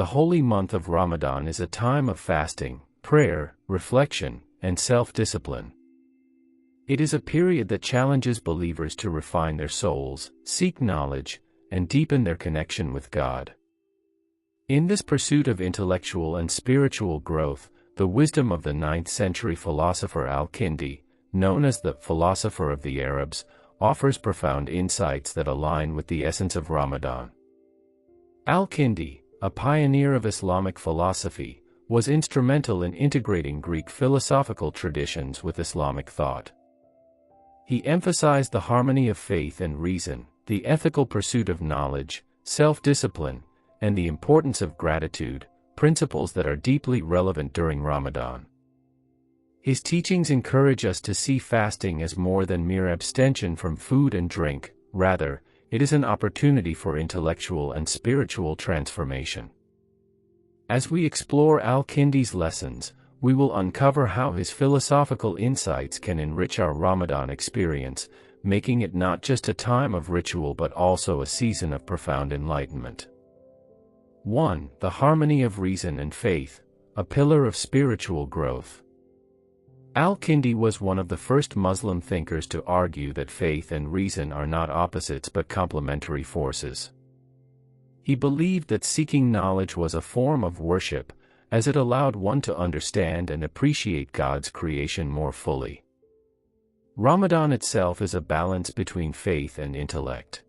the holy month of Ramadan is a time of fasting, prayer, reflection, and self-discipline. It is a period that challenges believers to refine their souls, seek knowledge, and deepen their connection with God. In this pursuit of intellectual and spiritual growth, the wisdom of the 9th century philosopher Al-Kindi, known as the Philosopher of the Arabs, offers profound insights that align with the essence of Ramadan. Al-Kindi, a pioneer of Islamic philosophy, was instrumental in integrating Greek philosophical traditions with Islamic thought. He emphasized the harmony of faith and reason, the ethical pursuit of knowledge, self-discipline, and the importance of gratitude, principles that are deeply relevant during Ramadan. His teachings encourage us to see fasting as more than mere abstention from food and drink, rather, it is an opportunity for intellectual and spiritual transformation. As we explore Al-Kindi's lessons, we will uncover how his philosophical insights can enrich our Ramadan experience, making it not just a time of ritual but also a season of profound enlightenment. 1. The harmony of reason and faith, a pillar of spiritual growth. Al-Kindi was one of the first Muslim thinkers to argue that faith and reason are not opposites but complementary forces. He believed that seeking knowledge was a form of worship, as it allowed one to understand and appreciate God's creation more fully. Ramadan itself is a balance between faith and intellect.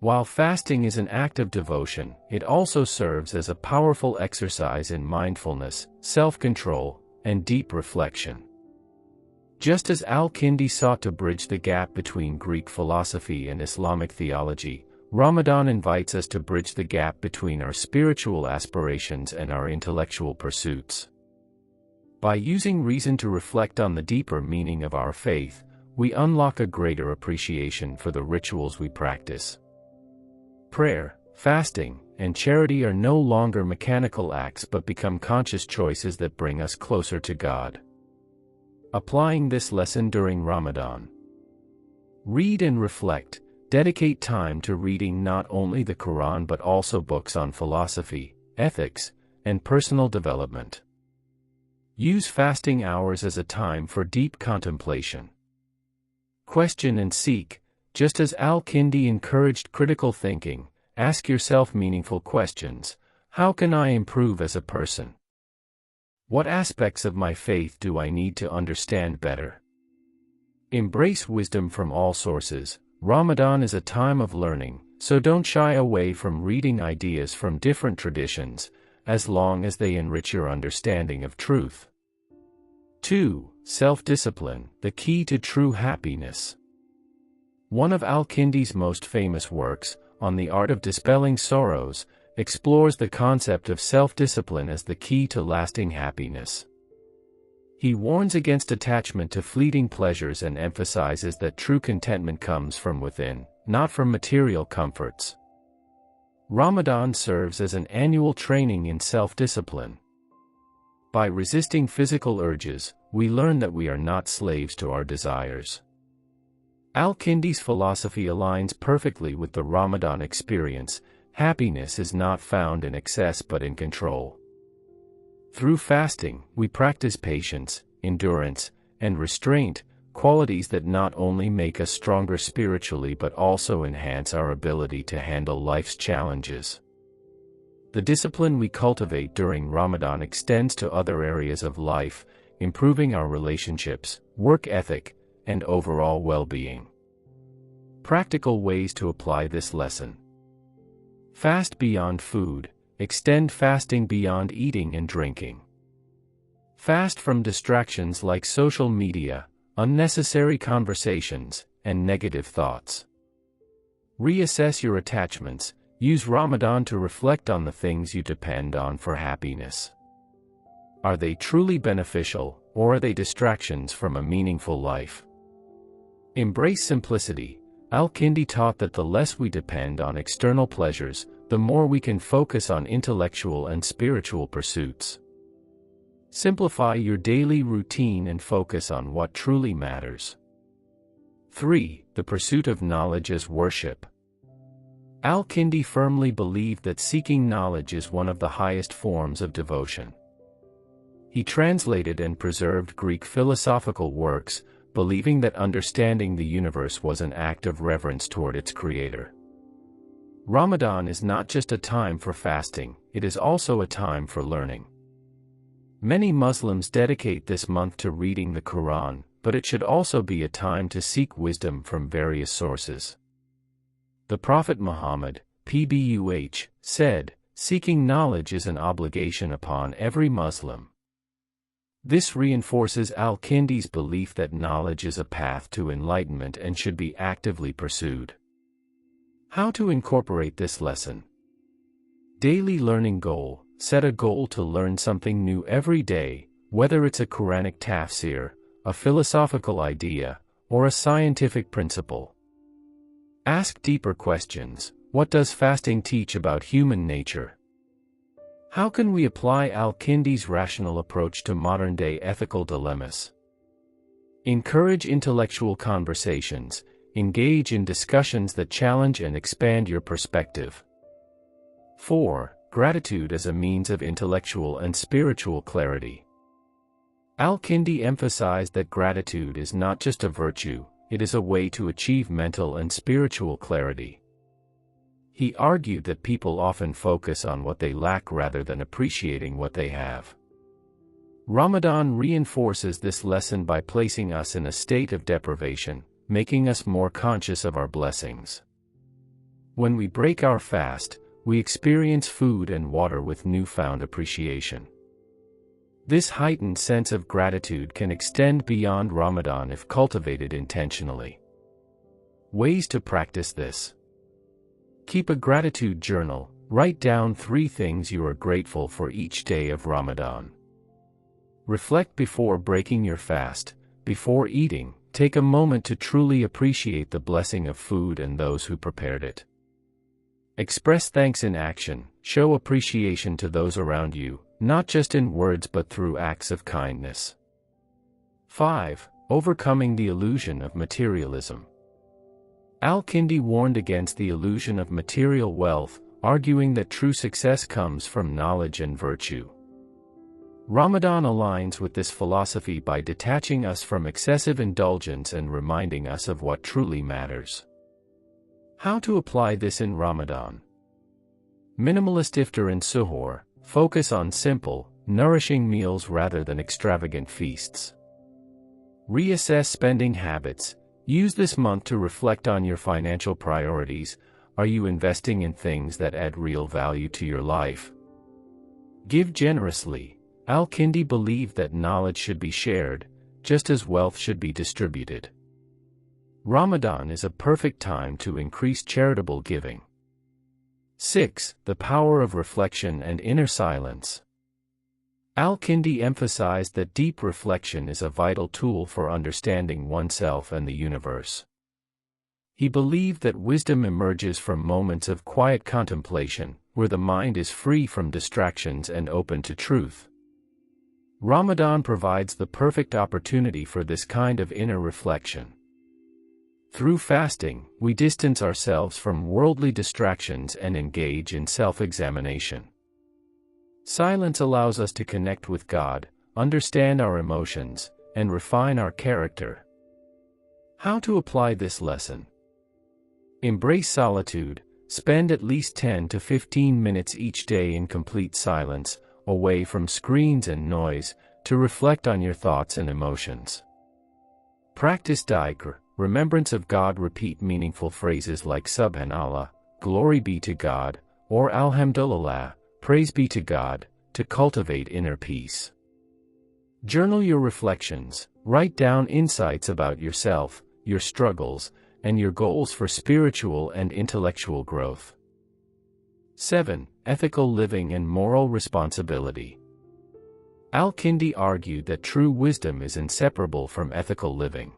While fasting is an act of devotion, it also serves as a powerful exercise in mindfulness, self-control, and deep reflection. Just as Al-Kindi sought to bridge the gap between Greek philosophy and Islamic theology, Ramadan invites us to bridge the gap between our spiritual aspirations and our intellectual pursuits. By using reason to reflect on the deeper meaning of our faith, we unlock a greater appreciation for the rituals we practice. Prayer, fasting, and charity are no longer mechanical acts but become conscious choices that bring us closer to God. Applying this lesson during Ramadan. Read and reflect. Dedicate time to reading not only the Quran but also books on philosophy, ethics, and personal development. Use fasting hours as a time for deep contemplation. Question and seek. Just as Al-Kindi encouraged critical thinking, ask yourself meaningful questions. How can I improve as a person? What aspects of my faith do I need to understand better? Embrace wisdom from all sources. Ramadan is a time of learning, so don't shy away from reading ideas from different traditions, as long as they enrich your understanding of truth. 2. Self-discipline, the key to true happiness. One of Al-Kindi's most famous works, On the Art of Dispelling Sorrows, explores the concept of self-discipline as the key to lasting happiness. He warns against attachment to fleeting pleasures and emphasizes that true contentment comes from within, not from material comforts. Ramadan serves as an annual training in self-discipline. By resisting physical urges, we learn that we are not slaves to our desires. Al-Kindi's philosophy aligns perfectly with the Ramadan experience. Happiness is not found in excess but in control. Through fasting, we practice patience, endurance, and restraint, qualities that not only make us stronger spiritually but also enhance our ability to handle life's challenges. The discipline we cultivate during Ramadan extends to other areas of life, improving our relationships, work ethic, and overall well-being. Practical ways to apply this lesson. Fast beyond food. Extend fasting beyond eating and drinking. Fast from distractions like social media, unnecessary conversations, and negative thoughts. Reassess your attachments. Use Ramadan to reflect on the things you depend on for happiness. Are they truly beneficial, or are they distractions from a meaningful life? Embrace simplicity. Al-Kindi taught that the less we depend on external pleasures, the more we can focus on intellectual and spiritual pursuits. Simplify your daily routine and focus on what truly matters. 3. The pursuit of knowledge as worship. Al-Kindi firmly believed that seeking knowledge is one of the highest forms of devotion. He translated and preserved Greek philosophical works, believing that understanding the universe was an act of reverence toward its creator. Ramadan is not just a time for fasting, it is also a time for learning. Many Muslims dedicate this month to reading the Quran, but it should also be a time to seek wisdom from various sources. The Prophet Muhammad, PBUH, said, "Seeking knowledge is an obligation upon every Muslim." This reinforces Al-Kindi's belief that knowledge is a path to enlightenment and should be actively pursued. How to incorporate this lesson? Daily learning goal. Set a goal to learn something new every day, whether it's a Quranic tafsir, a philosophical idea, or a scientific principle. Ask deeper questions. What does fasting teach about human nature? How can we apply Al-Kindi's rational approach to modern-day ethical dilemmas? Encourage intellectual conversations. Engage in discussions that challenge and expand your perspective. 4. Gratitude as a means of intellectual and spiritual clarity. Al-Kindi emphasized that gratitude is not just a virtue, it is a way to achieve mental and spiritual clarity. He argued that people often focus on what they lack rather than appreciating what they have. Ramadan reinforces this lesson by placing us in a state of deprivation, making us more conscious of our blessings. When we break our fast, we experience food and water with newfound appreciation. This heightened sense of gratitude can extend beyond Ramadan if cultivated intentionally. Ways to practice this. Keep a gratitude journal. Write down 3 things you are grateful for each day of Ramadan. Reflect before breaking your fast. Before eating, take a moment to truly appreciate the blessing of food and those who prepared it. Express thanks in action. Show appreciation to those around you, not just in words but through acts of kindness. 5. Overcoming the illusion of materialism. Al-Kindi warned against the illusion of material wealth, arguing that true success comes from knowledge and virtue. Ramadan aligns with this philosophy by detaching us from excessive indulgence and reminding us of what truly matters. How to apply this in Ramadan? Minimalist iftar and suhoor. Focus on simple, nourishing meals rather than extravagant feasts. Reassess spending habits. Use this month to reflect on your financial priorities. Are you investing in things that add real value to your life? Give generously. Al-Kindi believed that knowledge should be shared, just as wealth should be distributed. Ramadan is a perfect time to increase charitable giving. 6. The power of reflection and inner silence. Al-Kindi emphasized that deep reflection is a vital tool for understanding oneself and the universe. He believed that wisdom emerges from moments of quiet contemplation, where the mind is free from distractions and open to truth. Ramadan provides the perfect opportunity for this kind of inner reflection. Through fasting, we distance ourselves from worldly distractions and engage in self-examination. Silence allows us to connect with God, understand our emotions, and refine our character. How to apply this lesson? Embrace solitude. Spend at least 10 to 15 minutes each day in complete silence, away from screens and noise, to reflect on your thoughts and emotions. Practice dhikr, remembrance of God. Repeat meaningful phrases like Subhanallah, glory be to God, or Alhamdulillah, praise be to God, to cultivate inner peace. Journal your reflections. Write down insights about yourself, your struggles, and your goals for spiritual and intellectual growth. 7. Ethical living and moral responsibility. Al-Kindi argued that true wisdom is inseparable from ethical living.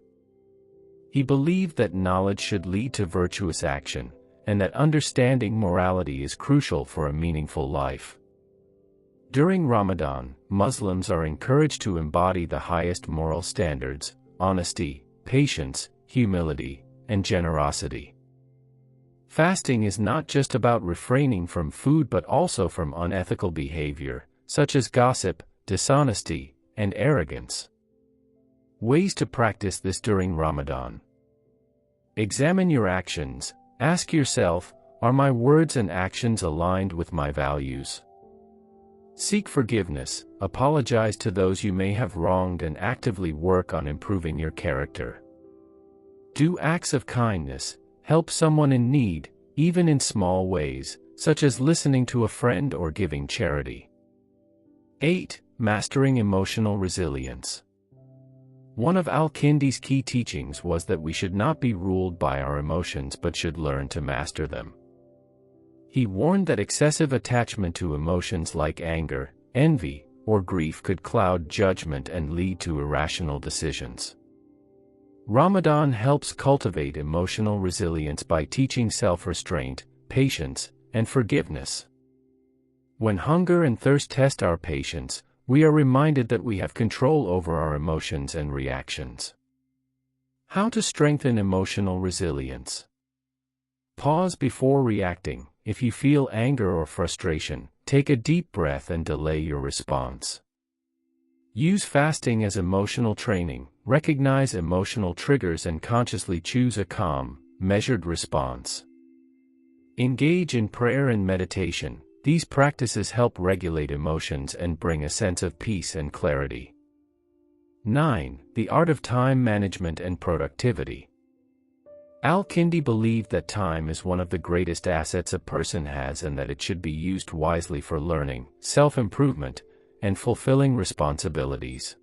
He believed that knowledge should lead to virtuous action, and that understanding morality is crucial for a meaningful life. During Ramadan, Muslims are encouraged to embody the highest moral standards: honesty, patience, humility, and generosity. Fasting is not just about refraining from food but also from unethical behavior, such as gossip, dishonesty, and arrogance. Ways to practice this during Ramadan. Examine your actions. Ask yourself, are my words and actions aligned with my values? Seek forgiveness, apologize to those you may have wronged, and actively work on improving your character. Do acts of kindness, help someone in need, even in small ways, such as listening to a friend or giving charity. 8. Mastering emotional resilience. One of Al-Kindi's key teachings was that we should not be ruled by our emotions but should learn to master them. He warned that excessive attachment to emotions like anger, envy, or grief could cloud judgment and lead to irrational decisions. Ramadan helps cultivate emotional resilience by teaching self-restraint, patience, and forgiveness. When hunger and thirst test our patience, we are reminded that we have control over our emotions and reactions. How to strengthen emotional resilience. Pause before reacting. If you feel anger or frustration, take a deep breath and delay your response. Use fasting as emotional training. Recognize emotional triggers and consciously choose a calm, measured response. Engage in prayer and meditation. These practices help regulate emotions and bring a sense of peace and clarity. 9. The art of time management and productivity. Al-Kindi believed that time is one of the greatest assets a person has and that it should be used wisely for learning, self-improvement, and fulfilling responsibilities.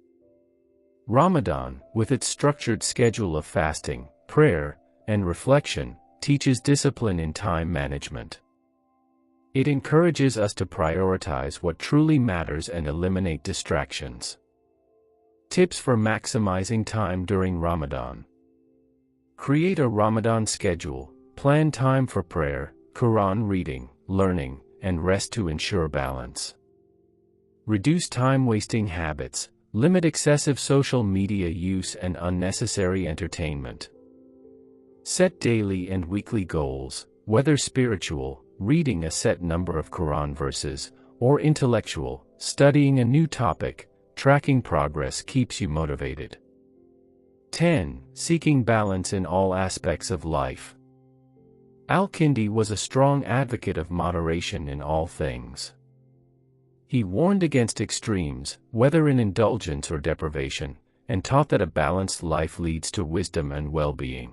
Ramadan, with its structured schedule of fasting, prayer, and reflection, teaches discipline in time management. It encourages us to prioritize what truly matters and eliminate distractions. Tips for maximizing time during Ramadan. Create a Ramadan schedule. Plan time for prayer, Quran reading, learning, and rest to ensure balance. Reduce time-wasting habits. Limit excessive social media use and unnecessary entertainment. Set daily and weekly goals, whether spiritual, reading a set number of Quran verses, or intellectual, studying a new topic. Tracking progress keeps you motivated. 10. Seeking balance in all aspects of life. Al-Kindi was a strong advocate of moderation in all things. He warned against extremes, whether in indulgence or deprivation, and taught that a balanced life leads to wisdom and well-being.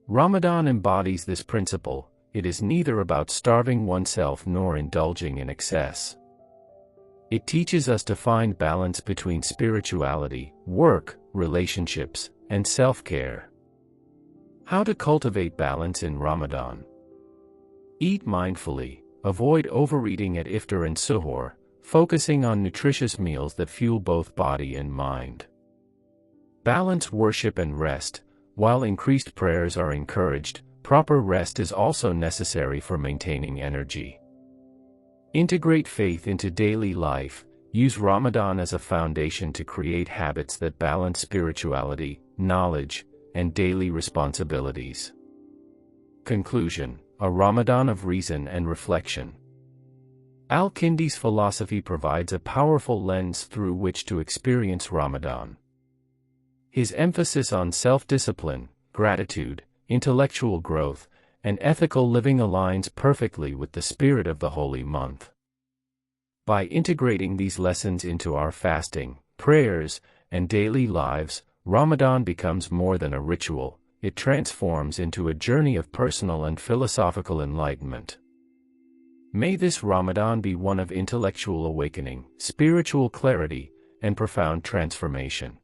Ramadan embodies this principle. It is neither about starving oneself nor indulging in excess. It teaches us to find balance between spirituality, work, relationships, and self-care. How to cultivate balance in Ramadan. Eat mindfully. Avoid overeating at iftar and suhoor, focusing on nutritious meals that fuel both body and mind. Balance worship and rest. While increased prayers are encouraged, proper rest is also necessary for maintaining energy. Integrate faith into daily life. Use Ramadan as a foundation to create habits that balance spirituality, knowledge, and daily responsibilities. Conclusion. A Ramadan of reason and reflection. Al-Kindi's philosophy provides a powerful lens through which to experience Ramadan. His emphasis on self-discipline, gratitude, intellectual growth, and ethical living aligns perfectly with the spirit of the holy month. By integrating these lessons into our fasting, prayers, and daily lives, Ramadan becomes more than a ritual. It transforms into a journey of personal and philosophical enlightenment. May this Ramadan be one of intellectual awakening, spiritual clarity, and profound transformation.